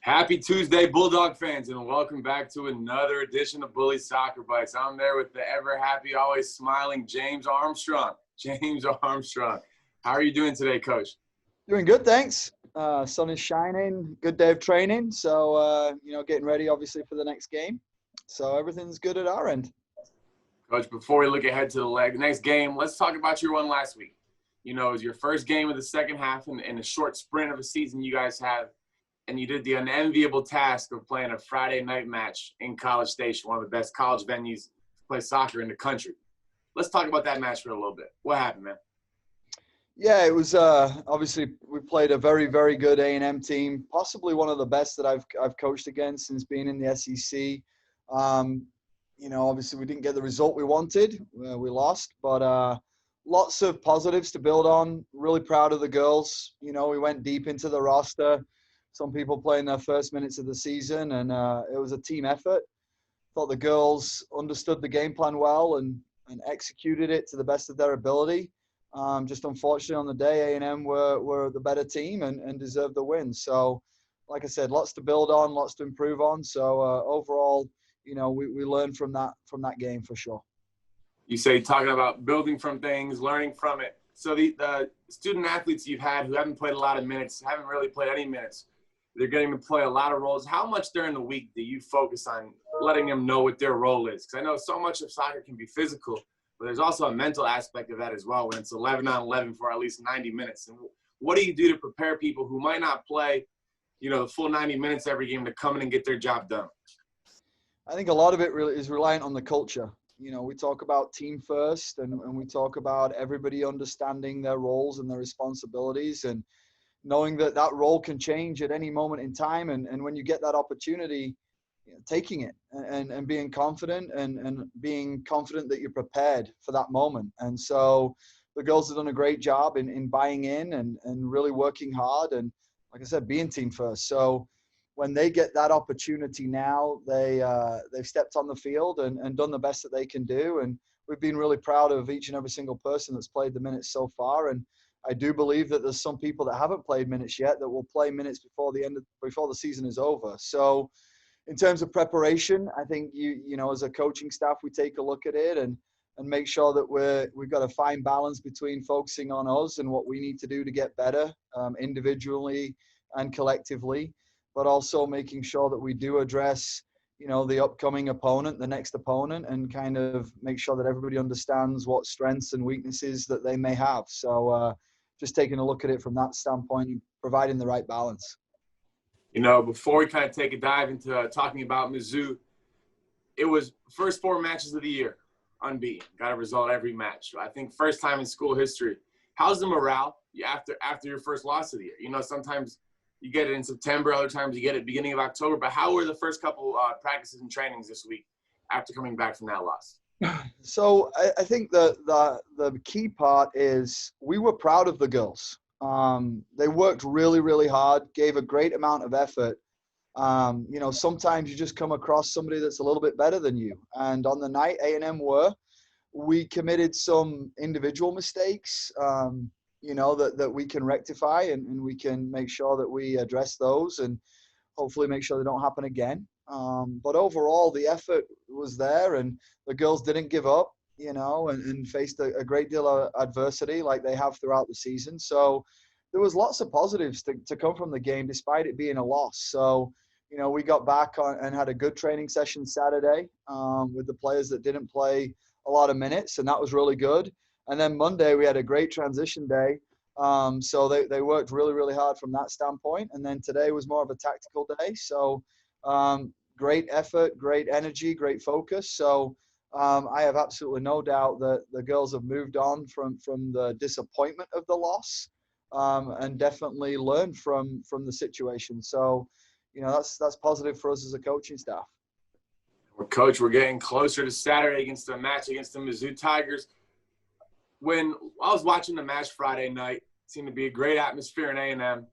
Happy Tuesday, Bulldog fans, and welcome back to another edition of Bully Soccer Bites. I'm there with the ever-happy, always smiling James Armstrong. James Armstrong. How are you doing today, Coach? Doing good, thanks. Sun is shining, good day of training. So, getting ready, obviously, for the next game. So everything's good at our end. Coach, before we look ahead to the next game, let's talk about your one last week. You know, it was your first game of the second half in a short sprint of a season you guys have. And you did the unenviable task of playing a Friday night match in College Station, one of the best college venues to play soccer in the country. Let's talk about that match for a little bit. What happened, man? Yeah, it was obviously we played a very, very good A&M team, possibly one of the best that I've coached against since being in the SEC. Obviously we didn't get the result we wanted. We lost, but lots of positives to build on. Really proud of the girls. You know, we went deep into the roster. Some people playing their first minutes of the season, and it was a team effort. Thought the girls understood the game plan well and executed it to the best of their ability. Just unfortunately on the day, A&M were the better team and deserved the win. So, like I said, lots to build on, lots to improve on. So overall, we learned from that game for sure. You say talking about building from things, learning from it. So the student athletes you've had who haven't played a lot of minutes, haven't really played any minutes, they're getting to play a lot of roles. How much during the week do you focus on letting them know what their role is? Because I know so much of soccer can be physical, but there's also a mental aspect of that as well when it's 11 on 11 for at least 90 minutes. And what do you do to prepare people who might not play, the full 90 minutes every game to come in and get their job done? I think a lot of it really is reliant on the culture. We talk about team first and we talk about everybody understanding their roles and their responsibilities and knowing that role can change at any moment in time. And when you get that opportunity, taking it and being confident and being confident that you're prepared for that moment. And so the girls have done a great job in buying in and really working hard. And like I said, being team first. So when they get that opportunity now, they've stepped on the field and done the best that they can do. And we've been really proud of each and every single person that's played the minutes so far. And I do believe that there's some people that haven't played minutes yet that will play minutes before the season is over. So in terms of preparation, I think as a coaching staff, we take a look at it and make sure that we've got a fine balance between focusing on us and what we need to do to get better individually and collectively, but also making sure that we do address the upcoming opponent, the next opponent, and kind of make sure that everybody understands what strengths and weaknesses that they may have. So just taking a look at it from that standpoint and providing the right balance. Before we kind of take a dive into talking about Mizzou, it was first 4 matches of the year, unbeaten, got a result every match. I think first time in school history. How's the morale after your first loss of the year? Sometimes you get it in September, other times you get it beginning of October. But how were the first couple practices and trainings this week after coming back from that loss? So I think the key part is we were proud of the girls. They worked really, really hard, gave a great amount of effort. Sometimes you just come across somebody that's a little bit better than you. And on the night A&M we committed some individual mistakes, that we can rectify and we can make sure that we address those and hopefully make sure they don't happen again. But overall, the effort was there and the girls didn't give up, and faced a great deal of adversity like they have throughout the season. So there was lots of positives to come from the game despite it being a loss. So, we got back and had a good training session Saturday with the players that didn't play a lot of minutes, and that was really good. And then Monday we had a great transition day. So they worked really, really hard from that standpoint. And then today was more of a tactical day. So great effort, great energy, great focus. So I have absolutely no doubt that the girls have moved on from the disappointment of the loss and definitely learned from the situation. So, that's positive for us as a coaching staff. Well, Coach, we're getting closer to Saturday against the match against the Mizzou Tigers. When I was watching the match Friday night, it seemed to be a great atmosphere in A&M.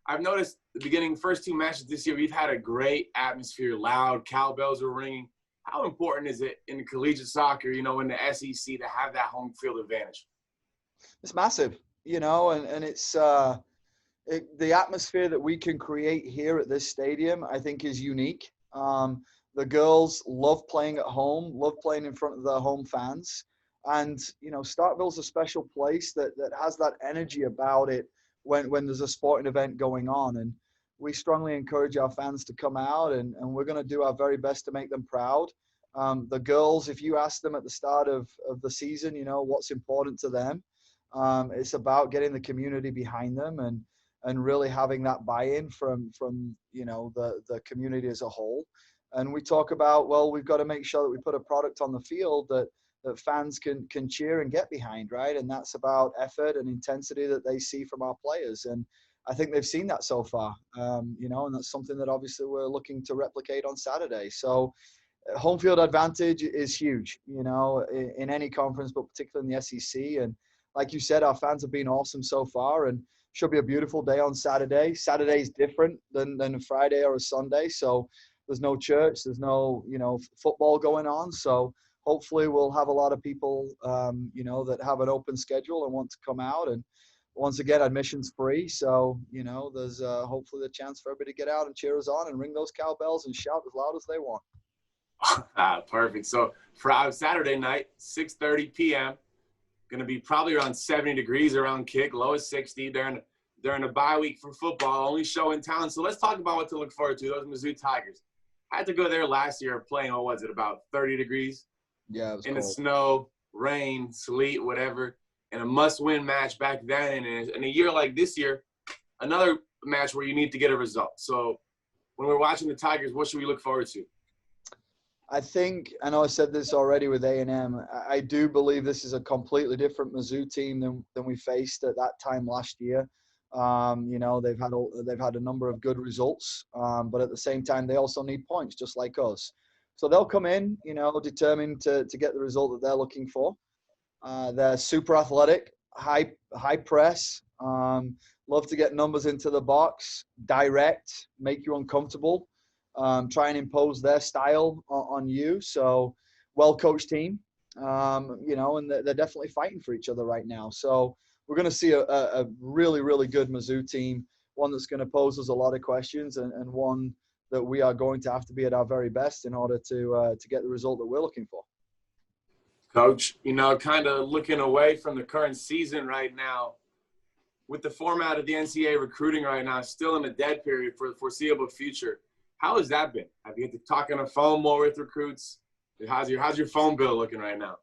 I've noticed the beginning, first 2 matches this year, we've had a great atmosphere, loud, cowbells were ringing. How important is it in collegiate soccer, in the SEC to have that home field advantage? It's massive, and it's The atmosphere that we can create here at this stadium, I think, is unique. The girls love playing at home, love playing in front of their home fans. And, Starkville's a special place that has that energy about it when there's a sporting event going on. And we strongly encourage our fans to come out, and we're going to do our very best to make them proud. The girls, if you ask them at the start of the season, what's important to them, it's about getting the community behind them and really having that buy-in from the community as a whole. And we talk about, well, we've got to make sure that we put a product on the field that fans can cheer and get behind, right? And that's about effort and intensity that they see from our players. And I think they've seen that so far, and that's something that obviously we're looking to replicate on Saturday. So home field advantage is huge, in any conference, but particularly in the SEC. And like you said, our fans have been awesome so far, and should be a beautiful day on Saturday. Saturday's different than a Friday or a Sunday. So there's no church, there's no, football going on. So hopefully we'll have a lot of people, that have an open schedule and want to come out. And once again, admission's free. So, there's hopefully the chance for everybody to get out and cheer us on and ring those cowbells and shout as loud as they want. Perfect. So for Saturday night, 6:30 p.m., going to be probably around 70 degrees around kick, low as 60 during a bye week for football, only show in town. So let's talk about what to look forward to. Those Mizzou Tigers. I had to go there last year playing, what was it, about 30 degrees? Yeah, it was in cold. The snow, rain, sleet, whatever, and a must-win match back then. And in a year like this year, another match where you need to get a result. So when we're watching the Tigers, what should we look forward to? I know I said this already with A&M. I do believe this is a completely different Mizzou team than we faced at that time last year. They've had a number of good results, but at the same time, they also need points just like us. So they'll come in, determined to get the result that they're looking for. They're super athletic, high press, love to get numbers into the box, direct, make you uncomfortable, try and impose their style on you. So well-coached team, and they're definitely fighting for each other right now. So we're going to see a really, really good Mizzou team, one that's going to pose us a lot of questions and one that we are going to have to be at our very best in order to get the result that we're looking for. Coach, kind of looking away from the current season right now, with the format of the NCAA recruiting right now, still in a dead period for the foreseeable future. How has that been? Have you had to talk on the phone more with recruits? How's your phone bill looking right now?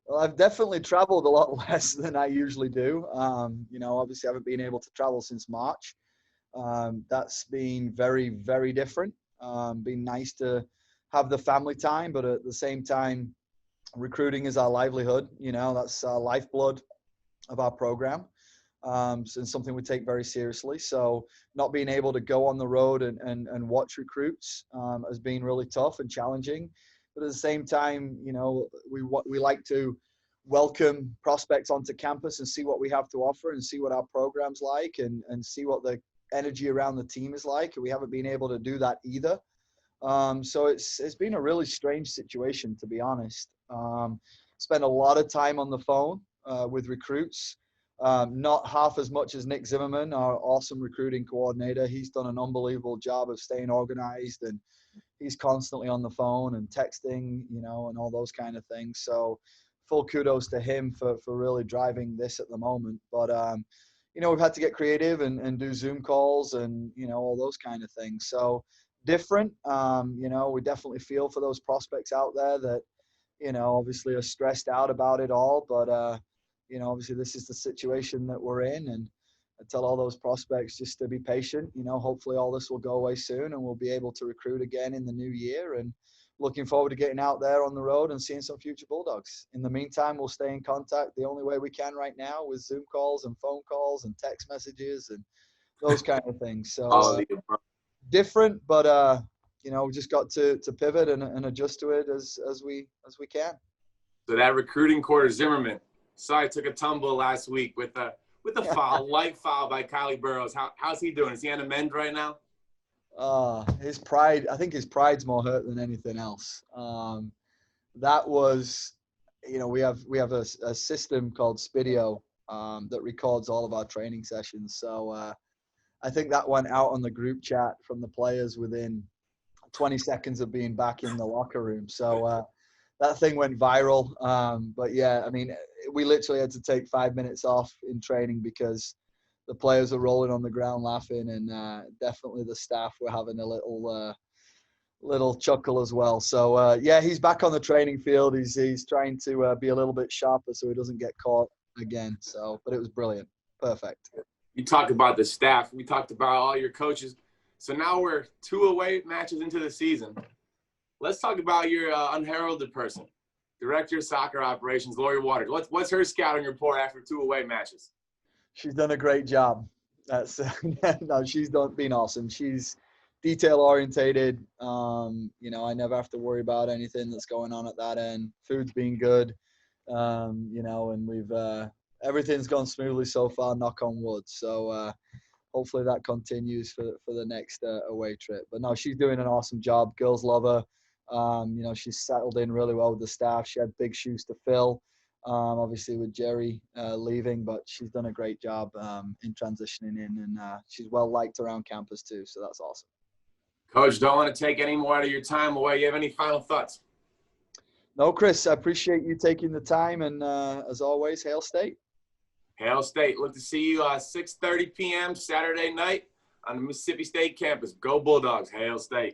Well, I've definitely traveled a lot less than I usually do. Obviously I haven't been able to travel since March. That's been very, very different. Been nice to have the family time, but at the same time, recruiting is our livelihood. That's our lifeblood of our program. And something we take very seriously. So not being able to go on the road and watch recruits has been really tough and challenging. But at the same time, we like to welcome prospects onto campus and see what we have to offer and see what our program's like and see what the energy around the team is like. We haven't been able to do that either. So it's been a really strange situation, to be honest. Spent a lot of time on the phone with recruits. Not half as much as Nick Zimmerman, our awesome recruiting coordinator. He's done an unbelievable job of staying organized, and he's constantly on the phone and texting, and all those kind of things. So full kudos to him for really driving this at the moment. But, we've had to get creative and do Zoom calls and, all those kind of things. So different, we definitely feel for those prospects out there that, obviously are stressed out about it all. But, obviously this is the situation that we're in, and I tell all those prospects just to be patient. Hopefully all this will go away soon and we'll be able to recruit again in the new year, and looking forward to getting out there on the road and seeing some future Bulldogs. In the meantime, we'll stay in contact the only way we can right now with Zoom calls and phone calls and text messages and those kind of things. So different, but we just got to pivot and adjust to it as we can. So that recruiting quarter, Zimmerman, I took a tumble last week with a light foul by Kylie Burrows. How's he doing? Is he on the mend right now? His pride. I think his pride's more hurt than anything else. That was, we have a system called Spidio that records all of our training sessions. So I think that went out on the group chat from the players within 20 seconds of being back in the locker room. So that thing went viral. But yeah, I mean, we literally had to take 5 minutes off in training because the players were rolling on the ground laughing, and definitely the staff were having a little chuckle as well. So yeah, he's back on the training field. He's trying to be a little bit sharper so he doesn't get caught again. So, but it was brilliant. Perfect. You talk about the staff. We talked about all your coaches. So now we're 2 away matches into the season. Let's talk about your unheralded person, Director of Soccer Operations, Lori Waters. What's her scouting report after 2 away matches? She's done a great job. That's no, she's been awesome. She's detail orientated. You know, I never have to worry about anything that's going on at that end. Food's been good. You know, and we've everything's gone smoothly so far, knock on wood. So hopefully that continues for the next away trip. But no, she's doing an awesome job. Girls love her. You know, she's settled in really well with the staff. She had big shoes to fill, obviously with Jerry leaving, but she's done a great job in transitioning in, and she's well liked around campus too. So that's awesome. Coach, don't want to take any more out of your time away. You have any final thoughts? No, Chris, I appreciate you taking the time, and as always, Hail State. Hail State. Look to see you 6:30 p.m. Saturday night on the Mississippi State campus. Go Bulldogs. Hail State.